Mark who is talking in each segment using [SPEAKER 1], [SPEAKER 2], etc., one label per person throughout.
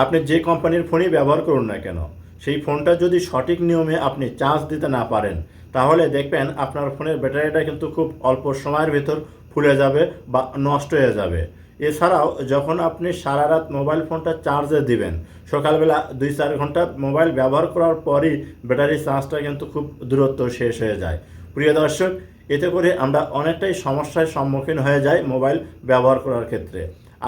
[SPEAKER 1] আপনি যে কোম্পানির ফোনই ব্যবহার করুন না কেন, সেই ফোনটা যদি সঠিক নিয়মে আপনি চার্জ দিতে না পারেন, তাহলে দেখবেন আপনার ফোনের ব্যাটারিটা কিন্তু খুব অল্প সময়ের ভিতর ফুলে যাবে বা নষ্ট হয়ে যাবে। এছাড়াও যখন আপনি সারা রাত মোবাইল ফোনটা চার্জে দিবেন, সকালবেলা 2-4 ঘন্টা মোবাইল ব্যবহার করার পরই ব্যাটারির চার্জটা কিন্তু খুব দ্রুত শেষ হয়ে যায়। প্রিয় দর্শক, এতে করে আমরা অনেকটাই সমস্যার সম্মুখীন হয়ে যাই মোবাইল ব্যবহার করার ক্ষেত্রে।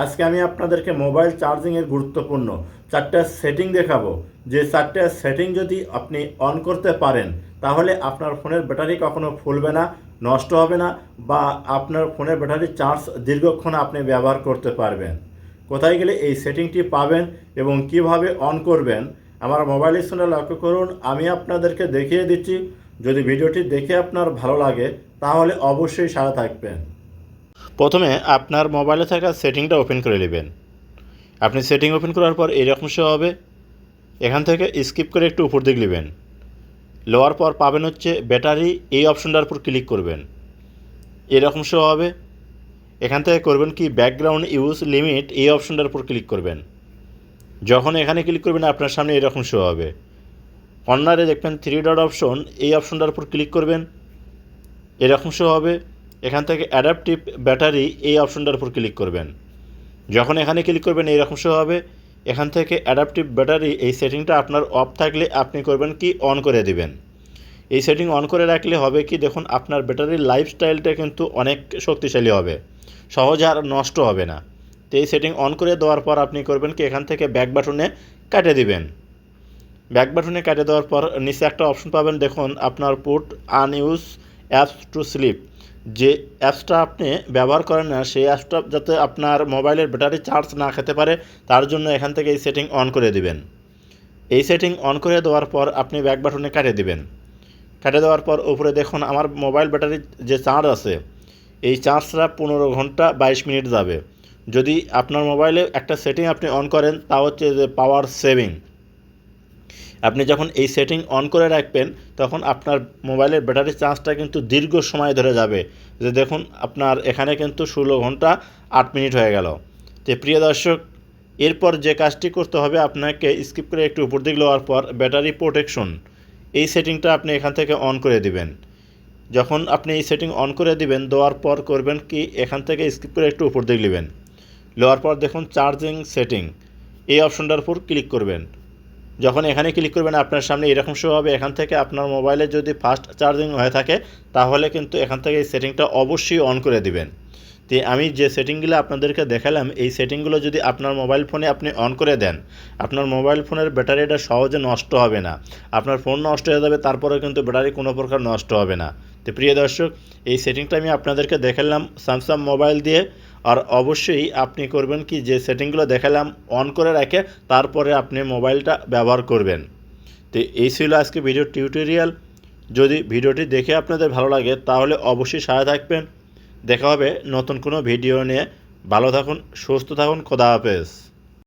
[SPEAKER 1] আজকে আমি আপনাদেরকে মোবাইল চার্জিংয়ের গুরুত্বপূর্ণ 4টা সেটিং দেখাবো, যে 4টা সেটিং যদি আপনি অন করতে পারেন, তাহলে আপনার ফোনের ব্যাটারি কখনো ফুলবে না, নষ্ট হবে না, বা আপনার ফোনের ব্যাটারি চার্জ দীর্ঘক্ষণ আপনি ব্যবহার করতে পারবেন। কোথায় গেলে এই সেটিংটি পাবেন এবং কিভাবে অন করবেন, আমার মোবাইল স্ক্রিনে লক্ষ্য করুন। আমি আপনাদেরকে দেখিয়ে দিচ্ছি। যদি ভিডিওটি দেখে আপনার ভালো লাগে, তাহলে অবশ্যই সাথে থাকবেন। প্রথমে আপনার মোবাইলে থাকা সেটিংটা ওপেন করে নেবেন। আপনি সেটিং ওপেন করার পর এরকম শো হবে। এখান থেকে স্কিপ করে একটু উপর দিকে নেবেন। লোয়ার পর পাবেন হচ্ছে ব্যাটারি, এই অপশনটার উপর ক্লিক করবেন। এরকম শো হবে। এখান থেকে করবেন কি ব্যাকগ্রাউন্ড ইউজ লিমিট, এই অপশনটার উপর ক্লিক করবেন। যখন এখানে ক্লিক করবেন আপনার সামনে এরকম শো হবে। কর্নারে দেখবেন 3 ডট অপশন, এই অপশনটার উপর ক্লিক করবেন। এরকম শো হবে। এখান থেকে অ্যাডাপটিভ ব্যাটারি, এই অপশনটার উপর ক্লিক করবেন। যখন এখানে ক্লিক করবেন এইরকম শো হবে। এখান থেকে অ্যাডাপটিভ ব্যাটারি, এই সেটিংটা আপনার অফ থাকলে আপনি করবেন কি অন করে দিবেন। এই সেটিং অন করে রাখলে হবে কি, দেখুন আপনার ব্যাটারির লাইফস্টাইলটা কিন্তু অনেক শক্তিশালী হবে, সহজে আর নষ্ট হবে না। তো এই সেটিং অন করে দেওয়ার পর আপনি করবেন কি এখান থেকে ব্যাক বাটনে কাটে দিবেন। ব্যাক বাটনে কাটে দেওয়ার পর নিচে একটা অপশন পাবেন, দেখুন আপনার পুট আনইউজ অ্যাপস টু স্লিপ। যে অ্যাপসটা আপনি ব্যবহার করেন না, সেই অ্যাপসটা যাতে আপনার মোবাইলের ব্যাটারি চার্জ না খেতে পারে, তার জন্য এখান থেকে এই সেটিং অন করে দিবেন। এই সেটিং অন করে দেওয়ার পর আপনি ব্যাক বাটনে কাটে দিবেন। কাটে দেওয়ার পর উপরে দেখুন আমার মোবাইল ব্যাটারির যে চার্জ আছে, এই চার্জটা 15 ঘন্টা 22 মিনিট যাবে। যদি আপনার মোবাইলে একটা সেটিং আপনি অন করেন, তা হচ্ছে যে পাওয়ার সেভিং। আপনি যখন এই সেটিং অন করে রাখবেন, তখন আপনার মোবাইলের ব্যাটারি চার্জটা কিন্তু দীর্ঘ সময় ধরে যাবে। যে দেখুন আপনার এখানে কিন্তু 16 ঘন্টা 8 মিনিট হয়ে গেল। তো প্রিয় দর্শক, এরপর যে কাজটি করতে হবে, আপনাকে স্কিপ করে একটু উপর দিকে যাওয়ার পর ব্যাটারি প্রোটেকশন, এই সেটিংটা আপনি এখান থেকে অন করে দিবেন। যখন আপনি এই সেটিং অন করে দিবেন, দেওয়ার পর করবেন কি এখান থেকে স্কিপ করে একটু উপর দিকে নেবেন। নেওয়ার পর দেখুন চার্জিং সেটিং, এই অপশনটার উপর ক্লিক করবেন। যখন এখানে ক্লিক করবেন আপনার সামনে এরকম শো হবে। এখান থেকে আপনার মোবাইলে যদি ফাস্ট চার্জিং হয়ে থাকে, তাহলে কিন্তু এখান থেকে এই সেটিংটা অবশ্যই অন করে দিবেন। তো আমি যে সেটিংগুলো আপনাদেরকে দেখালাম, এই সেটিংগুলো যদি আপনার মোবাইল ফোনে আপনি অন করে দেন, আপনার মোবাইল ফোনের ব্যাটারিটা সহজে নষ্ট হবে না। আপনার ফোন নষ্ট হয়ে যাবে, তারপরেও কিন্তু ব্যাটারি কোনো প্রকার নষ্ট হবে না। তো প্রিয় দর্শক, এই সেটিংটা আমি আপনাদেরকে দেখালাম স্যামসাং মোবাইল দিয়ে। আর অবশ্যই আপনি করবেন কি যে সেটিংগুলো দেখালাম অন করে রেখে তারপরে আপনি মোবাইলটা ব্যবহার করবেন। তো এই ছিল আজকে ভিডিও টিউটোরিয়াল। যদি ভিডিওটি দেখে আপনাদের ভালো লাগে, তাহলে অবশ্যই সাথে থাকবেন। দেখা হবে নতুন কোনো ভিডিও নিয়ে। ভালো থাকুন, সুস্থ থাকুন, খোদা হাফেজ।